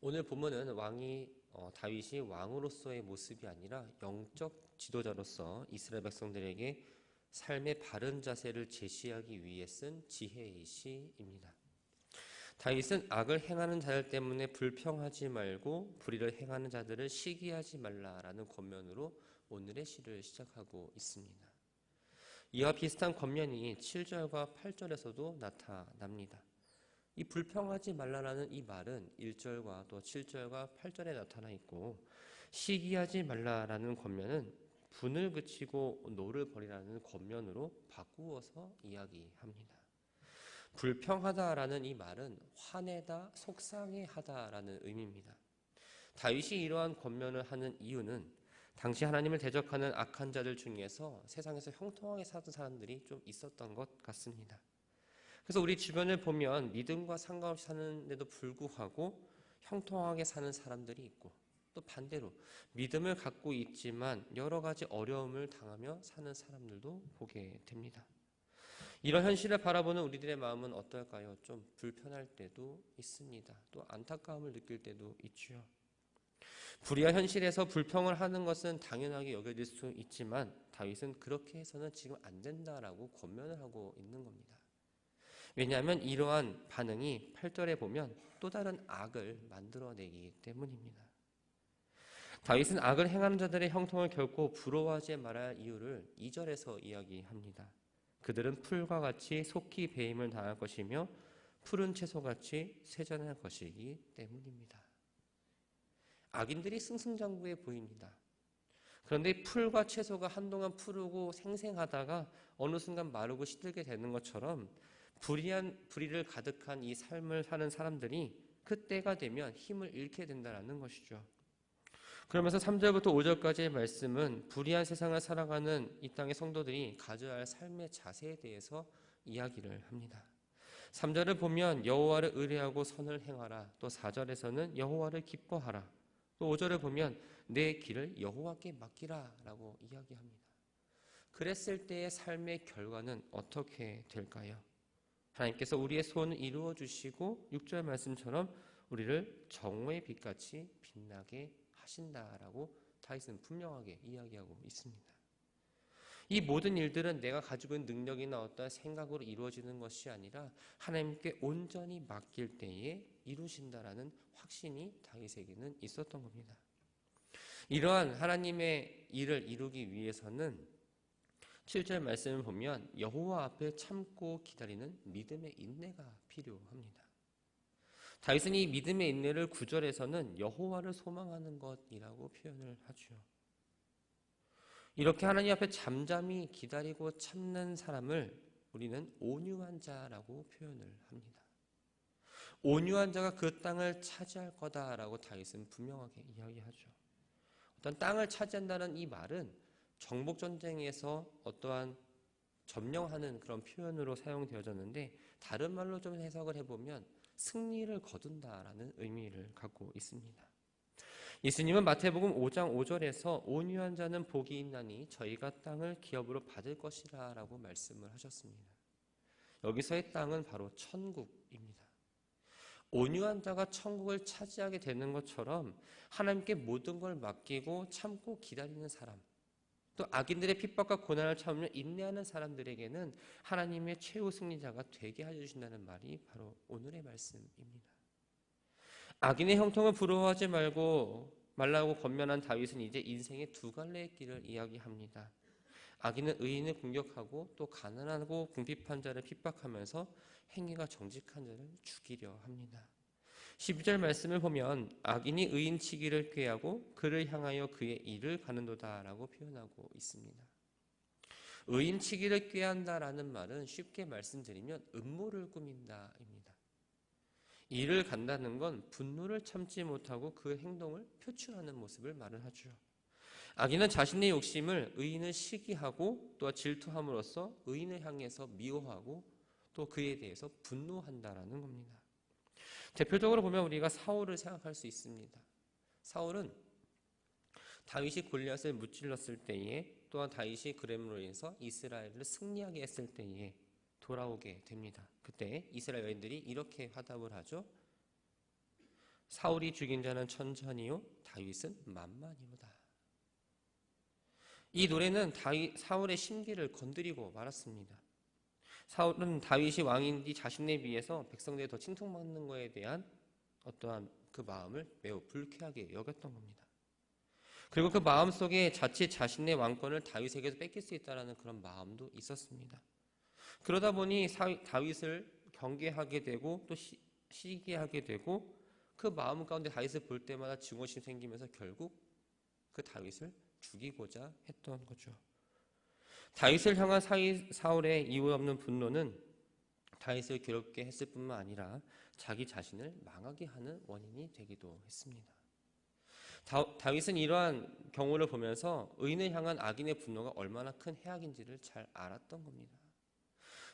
오늘 본문은 다윗이 왕으로서의 모습이 아니라 영적 지도자로서 이스라엘 백성들에게 삶의 바른 자세를 제시하기 위해 쓴 지혜의 시입니다. 다윗은 악을 행하는 자들 때문에 불평하지 말고 불의를 행하는 자들을 시기하지 말라라는 권면으로 오늘의 시를 시작하고 있습니다. 이와 비슷한 권면이 7절과 8절에서도 나타납니다. 이 불평하지 말라라는 이 말은 1절과 또 7절과 8절에 나타나 있고, 시기하지 말라라는 권면은 분을 그치고 노를 버리라는 권면으로 바꾸어서 이야기합니다. 불평하다라는 이 말은 화내다, 속상해하다라는 의미입니다. 다윗이 이러한 권면을 하는 이유는 당시 하나님을 대적하는 악한 자들 중에서 세상에서 형통하게 사는 사람들이 좀 있었던 것 같습니다. 그래서 우리 주변을 보면 믿음과 상관없이 사는데도 불구하고 형통하게 사는 사람들이 있고, 또 반대로 믿음을 갖고 있지만 여러 가지 어려움을 당하며 사는 사람들도 보게 됩니다. 이런 현실을 바라보는 우리들의 마음은 어떨까요? 좀 불편할 때도 있습니다. 또 안타까움을 느낄 때도 있죠. 불의한 현실에서 불평을 하는 것은 당연하게 여겨질 수 있지만 다윗은 그렇게 해서는 지금 안 된다라고 권면을 하고 있는 겁니다. 왜냐하면 이러한 반응이 8절에 보면 또 다른 악을 만들어내기 때문입니다. 다윗은 악을 행하는 자들의 형통을 결코 부러워하지 말아야 할 이유를 2절에서 이야기합니다. 그들은 풀과 같이 속히 배임을 당할 것이며 푸른 채소같이 세잔할 것이기 때문입니다. 악인들이 승승장구해 보입니다. 그런데 풀과 채소가 한동안 푸르고 생생하다가 어느 순간 마르고 시들게 되는 것처럼 불의를 가득한 이 삶을 사는 사람들이 그때가 되면 힘을 잃게 된다는 것이죠. 그러면서 3절부터 5절까지의 말씀은 불의한 세상을 살아가는 이 땅의 성도들이 가져야 할 삶의 자세에 대해서 이야기를 합니다. 3절을 보면 여호와를 의뢰하고 선을 행하라. 또 4절에서는 여호와를 기뻐하라. 또 5절을 보면 내 길을 여호와께 맡기라 라고 이야기합니다. 그랬을 때의 삶의 결과는 어떻게 될까요? 하나님께서 우리의 소원을 이루어 주시고 6절 말씀처럼 우리를 정오의 빛같이 빛나게 하신다라고 다윗은 분명하게 이야기하고 있습니다. 이 모든 일들은 내가 가지고 있는 능력이나 어떤 생각으로 이루어지는 것이 아니라 하나님께 온전히 맡길 때에 이루신다라는 확신이 다윗에게는 있었던 겁니다. 이러한 하나님의 일을 이루기 위해서는 7절 말씀을 보면 여호와 앞에 참고 기다리는 믿음의 인내가 필요합니다. 다윗은 이 믿음의 인내를 9절에서는 여호와를 소망하는 것이라고 표현을 하죠. 이렇게 하나님 앞에 잠잠히 기다리고 참는 사람을 우리는 온유한 자라고 표현을 합니다. 온유한 자가 그 땅을 차지할 거다라고 다윗은 분명하게 이야기하죠. 어떤 땅을 차지한다는 이 말은 정복전쟁에서 어떠한 점령하는 그런 표현으로 사용되어졌는데, 다른 말로 좀 해석을 해보면 승리를 거둔다라는 의미를 갖고 있습니다. 예수님은 마태복음 5장 5절에서 온유한 자는 복이 있나니 저희가 땅을 기업으로 받을 것이라 라고 말씀을 하셨습니다. 여기서의 땅은 바로 천국입니다. 온유한 자가 천국을 차지하게 되는 것처럼 하나님께 모든 걸 맡기고 참고 기다리는 사람, 또 악인들의 핍박과 고난을 참으며 인내하는 사람들에게는 하나님의 최후 승리자가 되게 해주신다는 말이 바로 오늘의 말씀입니다. 악인의 형통을 부러워하지 말라고 권면한 다윗은 이제 인생의 두 갈래의 길을 이야기합니다. 악인은 의인을 공격하고 또 가난하고 궁핍한 자를 핍박하면서 행위가 정직한 자를 죽이려 합니다. 12절 말씀을 보면 악인이 의인 치기를 꾀하고 그를 향하여 그의 일을 가는도다 라고 표현하고 있습니다. 의인 치기를 꾀한다라는 말은 쉽게 말씀드리면 음모를 꾸민다입니다. 일을 간다는 건 분노를 참지 못하고 그 행동을 표출하는 모습을 말을 하죠. 악인은 자신의 욕심을 의인을 시기하고 또 질투함으로써 의인을 향해서 미워하고 또 그에 대해서 분노한다라는 겁니다. 대표적으로 보면 우리가 사울을 생각할 수 있습니다. 사울은 다윗이 골리앗을 무찔렀을 때에, 또한 다윗이 그램으로 인해서 이스라엘을 승리하게 했을 때에 돌아오게 됩니다. 그때 이스라엘 여인들이 이렇게 화답을 하죠. 사울이 죽인 자는 천천히요 다윗은 만만히로다. 이 노래는 사울의 심기를 건드리고 말았습니다. 사울은 다윗이 왕인 뒤 자신에 비해서 백성들이 더 칭송받는 것에 대한 어떠한 그 마음을 매우 불쾌하게 여겼던 겁니다. 그리고 그 마음 속에 자칫 자신의 왕권을 다윗에게서 뺏길 수 있다는 그런 마음도 있었습니다. 그러다 보니 다윗을 경계하게 되고 또 시기하게 되고 그 마음 가운데 다윗을 볼 때마다 증오심이 생기면서 결국 그 다윗을 죽이고자 했던 거죠. 다윗을 향한 사울의 이유 없는 분노는 다윗을 괴롭게 했을 뿐만 아니라 자기 자신을 망하게 하는 원인이 되기도 했습니다. 다윗은 이러한 경우를 보면서 의인을 향한 악인의 분노가 얼마나 큰 해악인지를 잘 알았던 겁니다.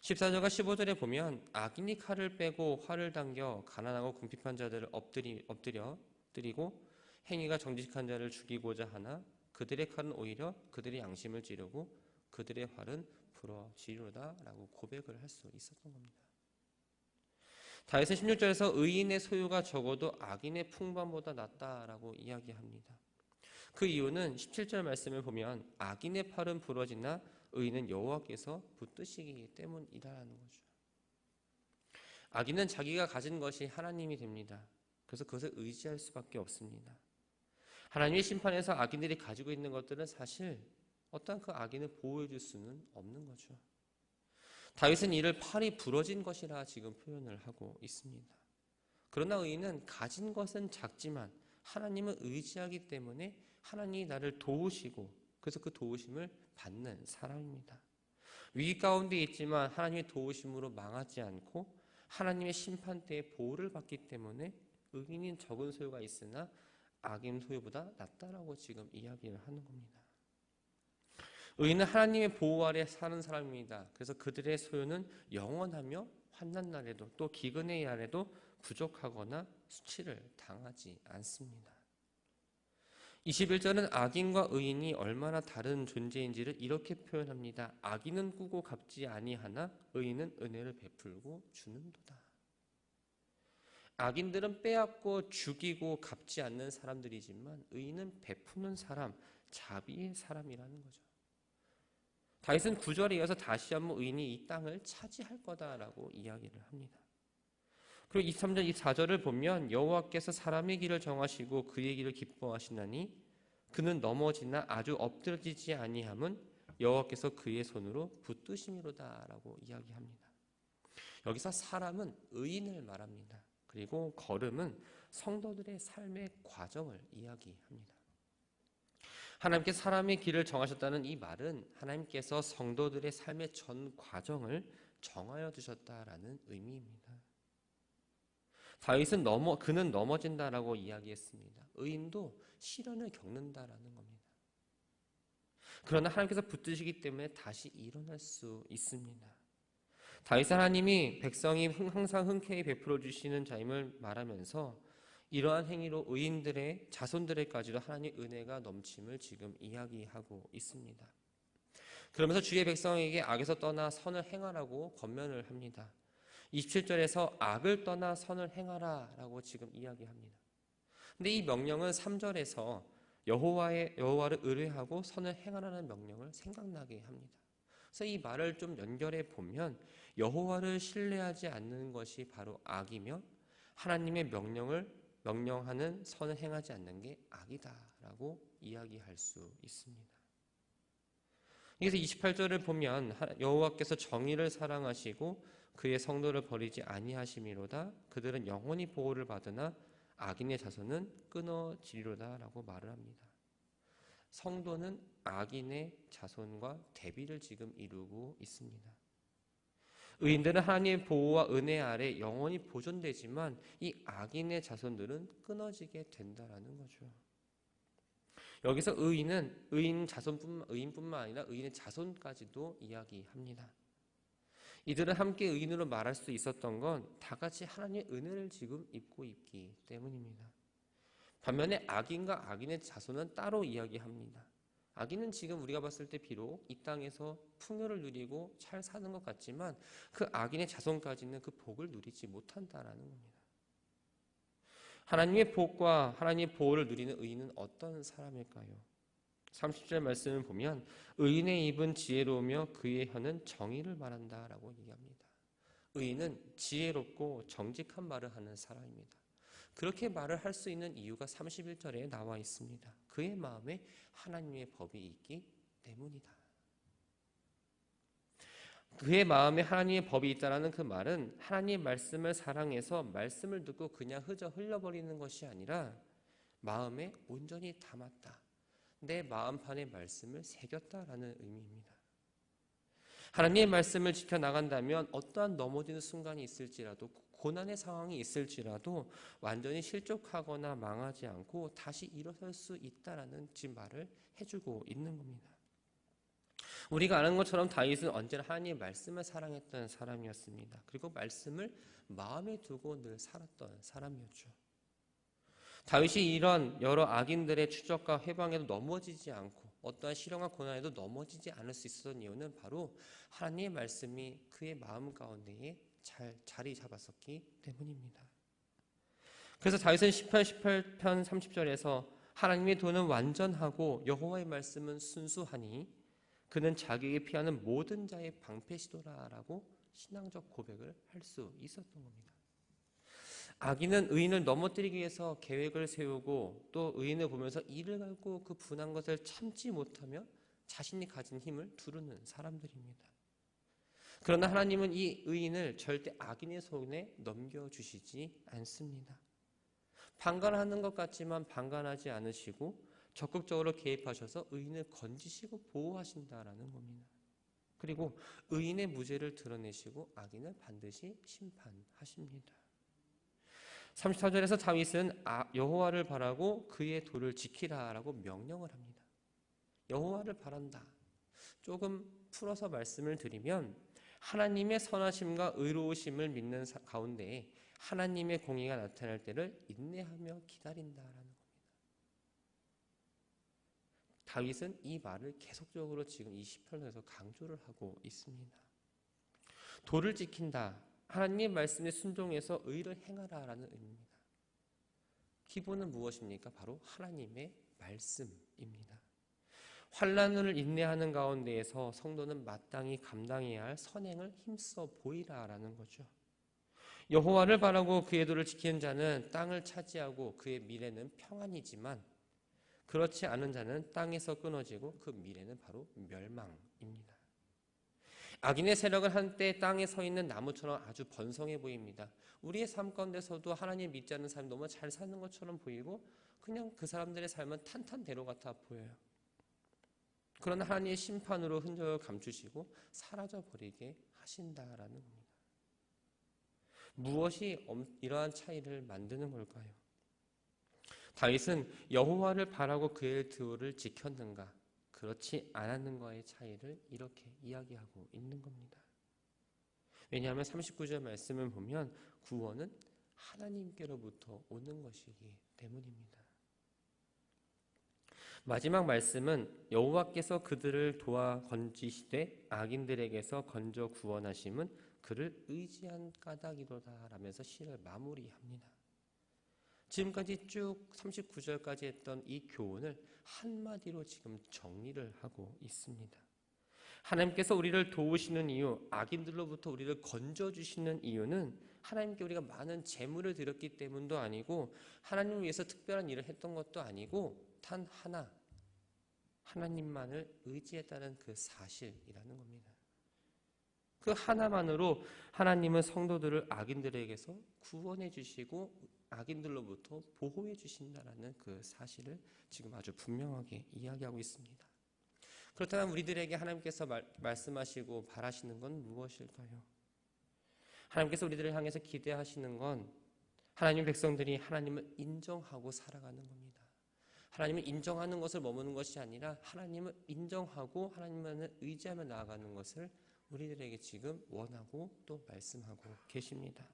14절과 15절에 보면 악인이 칼을 빼고 활을 당겨 가난하고 궁핍한 자들을 엎드려 때리고 행위가 정직한 자를 죽이고자 하나 그들의 칼은 오히려 그들의 양심을 찌르고 그들의 활은 부러지리로다 라고 고백을 할 수 있었던 겁니다. 다윗은 16절에서 의인의 소유가 적어도 악인의 풍부함보다 낫다라고 이야기합니다. 그 이유는 17절 말씀을 보면 악인의 팔은 부러지나 의인은 여호와께서 붙드시기 때문이라는 거죠. 악인은 자기가 가진 것이 하나님이 됩니다. 그래서 그것을 의지할 수밖에 없습니다. 하나님의 심판에서 악인들이 가지고 있는 것들은 사실 어떤 그 악인을 보호해 줄 수는 없는 거죠. 다윗은 이를 팔이 부러진 것이라 지금 표현을 하고 있습니다. 그러나 의인은 가진 것은 작지만 하나님을 의지하기 때문에 하나님이 나를 도우시고 그래서 그 도우심을 받는 사람입니다. 위기 가운데 있지만 하나님의 도우심으로 망하지 않고 하나님의 심판 때에 보호를 받기 때문에 의인인 적은 소유가 있으나 악인 소유보다 낫다라고 지금 이야기를 하는 겁니다. 의인은 하나님의 보호 아래 사는 사람입니다. 그래서 그들의 소유는 영원하며 환난 날에도 또 기근의 날에도 부족하거나 수치를 당하지 않습니다. 21절은 악인과 의인이 얼마나 다른 존재인지를 이렇게 표현합니다. 악인은 꾸고 갚지 아니하나 의인은 은혜를 베풀고 주는도다. 악인들은 빼앗고 죽이고 갚지 않는 사람들이지만 의인은 베푸는 사람, 자비의 사람이라는 거죠. 다윗은 9절에 이어서 다시 한번 의인이 이 땅을 차지할 거다라고 이야기를 합니다. 그리고 23절, 24절을 보면 여호와께서 사람의 길을 정하시고 그의 길을 기뻐하시나니 그는 넘어지나 아주 엎드러지지 아니함은 여호와께서 그의 손으로 붙드심이로다라고 이야기합니다. 여기서 사람은 의인을 말합니다. 그리고 걸음은 성도들의 삶의 과정을 이야기합니다. 하나님께서 사람의 길을 정하셨다는 이 말은 하나님께서 성도들의 삶의 전 과정을 정하여 두셨다라는 의미입니다. 다윗은 그는 넘어진다라고 이야기했습니다. 의인도 시련을 겪는다라는 겁니다. 그러나 하나님께서 붙드시기 때문에 다시 일어날 수 있습니다. 다윗은 하나님이 백성이 항상 흔쾌히 베풀어 주시는 자임을 말하면서 이러한 행위로 의인들의 자손들에까지도 하나님의 은혜가 넘침을 지금 이야기하고 있습니다. 그러면서 주의 백성에게 악에서 떠나 선을 행하라고 권면을 합니다. 27절에서 악을 떠나 선을 행하라 라고 지금 이야기합니다. 근데 이 명령은 3절에서 여호와를 의뢰하고 선을 행하라는 명령을 생각나게 합니다. 그래서 이 말을 좀 연결해 보면 여호와를 신뢰하지 않는 것이 바로 악이며 하나님의 명령하는 선을 행하지 않는 게 악이다라고 이야기할 수 있습니다. 그래서 28절을 보면 여호와께서 정의를 사랑하시고 그의 성도를 버리지 아니하심이로다. 그들은 영원히 보호를 받으나 악인의 자손은 끊어지리로다라고 말을 합니다. 성도는 악인의 자손과 대비를 지금 이루고 있습니다. 의인들은 하나님의 보호와 은혜 아래 영원히 보존되지만 이 악인의 자손들은 끊어지게 된다라는 거죠. 여기서 의인은 의인뿐만 아니라 의인의 자손까지도 이야기합니다. 이들은 함께 의인으로 말할 수 있었던 건 다 같이 하나님의 은혜를 지금 입고 있기 때문입니다. 반면에 악인과 악인의 자손은 따로 이야기합니다. 악인은 지금 우리가 봤을 때 비록 이 땅에서 풍요를 누리고 잘 사는 것 같지만 그 악인의 자손까지는 그 복을 누리지 못한다라는 겁니다. 하나님의 복과 하나님의 보호를 누리는 의인은 어떤 사람일까요? 30절 말씀을 보면 의인의 입은 지혜로우며 그의 혀는 정의를 말한다라고 얘기합니다. 의인은 지혜롭고 정직한 말을 하는 사람입니다. 그렇게 말을 할 수 있는 이유가 31절에 나와 있습니다. 그의 마음에 하나님의 법이 있기 때문이다. 그의 마음에 하나님의 법이 있다라는 그 말은 하나님의 말씀을 사랑해서 말씀을 듣고 그냥 흘려버리는 것이 아니라 마음에 온전히 담았다. 내 마음판에 말씀을 새겼다라는 의미입니다. 하나님의 말씀을 지켜나간다면 어떠한 넘어지는 순간이 있을지라도 고난의 상황이 있을지라도 완전히 실족하거나 망하지 않고 다시 일어설 수 있다라는 지금 말을 해주고 있는 겁니다. 우리가 아는 것처럼 다윗은 언제나 하나님의 말씀을 사랑했던 사람이었습니다. 그리고 말씀을 마음에 두고 늘 살았던 사람이었죠. 다윗이 이런 여러 악인들의 추적과 회방에도 넘어지지 않고 어떠한 시련과 고난에도 넘어지지 않을 수 있었던 이유는 바로 하나님의 말씀이 그의 마음 가운데에 잘 자리 잡았었기 때문입니다. 그래서 다윗은 시편 18편 30절에서 하나님의 도는 완전하고 여호와의 말씀은 순수하니 그는 자기에게 피하는 모든 자의 방패시도라라고 신앙적 고백을 할 수 있었던 겁니다. 악인은 의인을 넘어뜨리기 위해서 계획을 세우고 또 의인을 보면서 이를 갈고 그 분한 것을 참지 못하며 자신이 가진 힘을 두르는 사람들입니다. 그러나 하나님은 이 의인을 절대 악인의 손에 넘겨주시지 않습니다. 방관하는 것 같지만 방관하지 않으시고 적극적으로 개입하셔서 의인을 건지시고 보호하신다라는 겁니다. 그리고 의인의 무죄를 드러내시고 악인을 반드시 심판하십니다. 34절에서 다윗은 여호와를 바라고 그의 도를 지키라라고 명령을 합니다. 여호와를 바란다. 조금 풀어서 말씀을 드리면 하나님의 선하심과 의로우심을 믿는 가운데에 하나님의 공의가 나타날 때를 인내하며 기다린다라는 겁니다. 다윗은 이 말을 계속적으로 지금 이 시편에서 강조를 하고 있습니다. 도를 지킨다. 하나님의 말씀에 순종해서 의를 행하라라는 의미입니다. 기본은 무엇입니까? 바로 하나님의 말씀입니다. 환난을 인내하는 가운데에서 성도는 마땅히 감당해야 할 선행을 힘써 보이라라는 거죠. 여호와를 바라고 그의 도를 지키는 자는 땅을 차지하고 그의 미래는 평안이지만 그렇지 않은 자는 땅에서 끊어지고 그 미래는 바로 멸망입니다. 악인의 세력은 한때 땅에 서 있는 나무처럼 아주 번성해 보입니다. 우리의 삶 가운데서도 하나님 믿지 않는 사람이 너무 잘 사는 것처럼 보이고 그냥 그 사람들의 삶은 탄탄대로 같아 보여요. 그러나 하나님의 심판으로 흔적을 감추시고 사라져버리게 하신다라는 겁니다. 무엇이 이러한 차이를 만드는 걸까요? 다윗은 여호와를 바라고 그의 도를 지켰는가 그렇지 않았는가의 차이를 이렇게 이야기하고 있는 겁니다. 왜냐하면 39절 말씀을 보면 구원은 하나님께로부터 오는 것이기 때문입니다. 마지막 말씀은 여호와께서 그들을 도와 건지시되 악인들에게서 건져 구원하심은 그를 의지한 까닭이로다 라면서 시를 마무리합니다. 지금까지 쭉 39절까지 했던 이 교훈을 한마디로 지금 정리를 하고 있습니다. 하나님께서 우리를 도우시는 이유, 악인들로부터 우리를 건져주시는 이유는 하나님께 우리가 많은 재물을 드렸기 때문도 아니고 하나님을 위해서 특별한 일을 했던 것도 아니고 단 하나, 하나님만을 의지했다는 그 사실이라는 겁니다. 그 하나만으로 하나님은 성도들을 악인들에게서 구원해 주시고 악인들로부터 보호해 주신다라는 그 사실을 지금 아주 분명하게 이야기하고 있습니다. 그렇다면 우리들에게 하나님께서 말씀하시고 바라시는 건 무엇일까요? 하나님께서 우리들을 향해서 기대하시는 건 하나님 백성들이 하나님을 인정하고 살아가는 겁니다. 하나님을 인정하는 것을 머무는 것이 아니라 하나님을 인정하고 하나님만을 의지하며 나아가는 것을 우리들에게 지금 원하고 또 말씀하고 계십니다.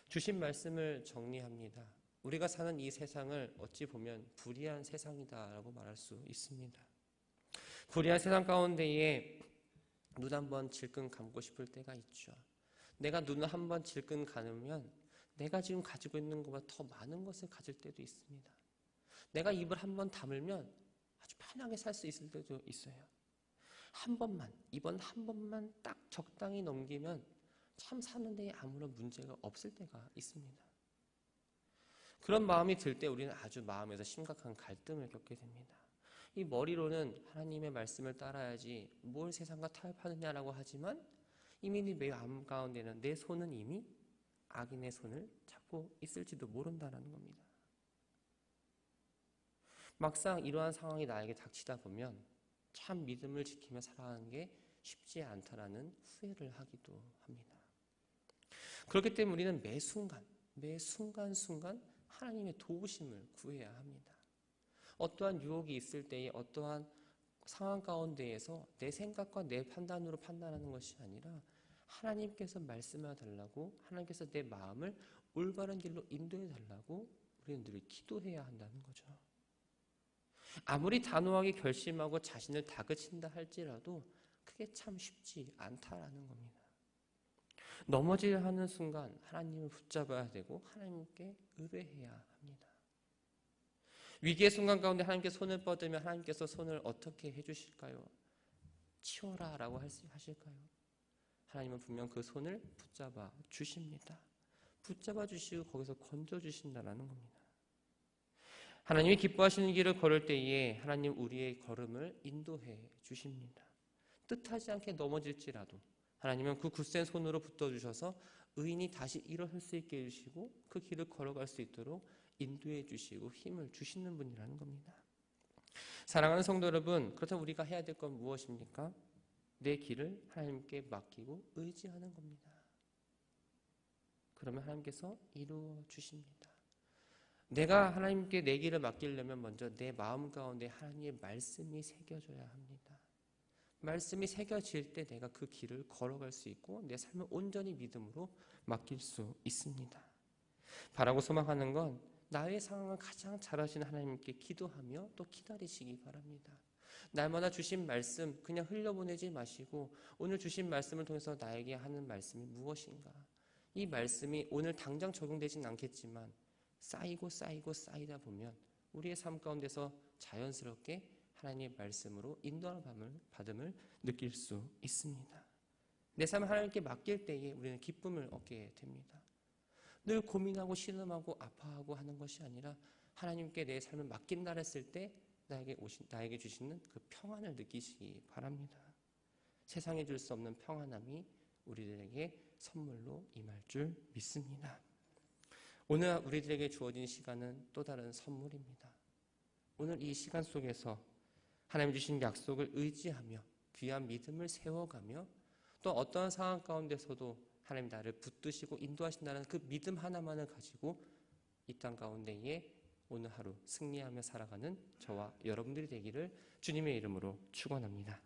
주신 말씀을 정리합니다. 우리가 사는 이 세상을 어찌 보면 불의한 세상이다라고 말할 수 있습니다. 불의한 세상 가운데에 눈 한번 질끈 감고 싶을 때가 있죠. 내가 눈을 한번 질끈 감으면 내가 지금 가지고 있는 것보다 더 많은 것을 가질 때도 있습니다. 내가 입을 한번 다물면 아주 편하게 살 수 있을 때도 있어요. 이번 한 번만 딱 적당히 넘기면 참 사는 데 아무런 문제가 없을 때가 있습니다. 그런 마음이 들 때 우리는 아주 마음에서 심각한 갈등을 겪게 됩니다. 이 머리로는 하나님의 말씀을 따라야지 뭘 세상과 타협하느냐라고 하지만 이미 내 마음 가운데는 내 손은 이미 악인의 손을 잡고 있을지도 모른다는 겁니다. 막상 이러한 상황이 나에게 닥치다 보면 참 믿음을 지키며 살아가는 게 쉽지 않다라는 후회를 하기도 합니다. 그렇기 때문에 우리는 매 순간순간 하나님의 도우심을 구해야 합니다. 어떠한 유혹이 있을 때에 어떠한 상황 가운데에서 내 생각과 내 판단으로 판단하는 것이 아니라 하나님께서 말씀해 달라고, 하나님께서 내 마음을 올바른 길로 인도해 달라고 우리는 늘 기도해야 한다는 거죠. 아무리 단호하게 결심하고 자신을 다그친다 할지라도 그게 참 쉽지 않다라는 겁니다. 넘어지려 하는 순간 하나님을 붙잡아야 되고 하나님께 의뢰해야 합니다. 위기의 순간 가운데 하나님께 손을 뻗으면 하나님께서 손을 어떻게 해주실까요? 치워라 라고 하실까요? 하나님은 분명 그 손을 붙잡아 주십니다. 붙잡아 주시고 거기서 건져 주신다는 겁니다. 하나님이 기뻐하시는 길을 걸을 때에 하나님 우리의 걸음을 인도해 주십니다. 뜻하지 않게 넘어질지라도 하나님은 그 굳센 손으로 붙어주셔서 의인이 다시 일어설 수 있게 해주시고 그 길을 걸어갈 수 있도록 인도해 주시고 힘을 주시는 분이라는 겁니다. 사랑하는 성도 여러분, 그렇다면 우리가 해야 될 건 무엇입니까? 내 길을 하나님께 맡기고 의지하는 겁니다. 그러면 하나님께서 이루어 주십니다. 내가 하나님께 내 길을 맡기려면 먼저 내 마음 가운데 하나님의 말씀이 새겨져야 합니다. 말씀이 새겨질 때 내가 그 길을 걸어갈 수 있고 내 삶을 온전히 믿음으로 맡길 수 있습니다. 바라고 소망하는 건 나의 상황을 가장 잘 아시는 하나님께 기도하며 또 기다리시기 바랍니다. 날마다 주신 말씀 그냥 흘려보내지 마시고 오늘 주신 말씀을 통해서 나에게 하는 말씀이 무엇인가? 이 말씀이 오늘 당장 적용되진 않겠지만 쌓이다 보면 우리의 삶 가운데서 자연스럽게 하나님의 말씀으로 인도함을 느낄 수 있습니다. 내 삶을 하나님께 맡길 때에 우리는 기쁨을 얻게 됩니다. 늘 고민하고 신음하고 아파하고 하는 것이 아니라 하나님께 내 삶을 맡긴다 했을 때 나에게 주시는 그 평안을 느끼시기 바랍니다. 세상에 줄 수 없는 평안함이 우리들에게 선물로 임할 줄 믿습니다. 오늘 우리들에게 주어진 시간은 또 다른 선물입니다. 오늘 이 시간 속에서 하나님 주신 약속을 의지하며 귀한 믿음을 세워가며 또 어떠한 상황 가운데서도 하나님 나를 붙드시고 인도하신다는 그 믿음 하나만을 가지고 이 땅 가운데에 오늘 하루 승리하며 살아가는 저와 여러분들이 되기를 주님의 이름으로 축원합니다.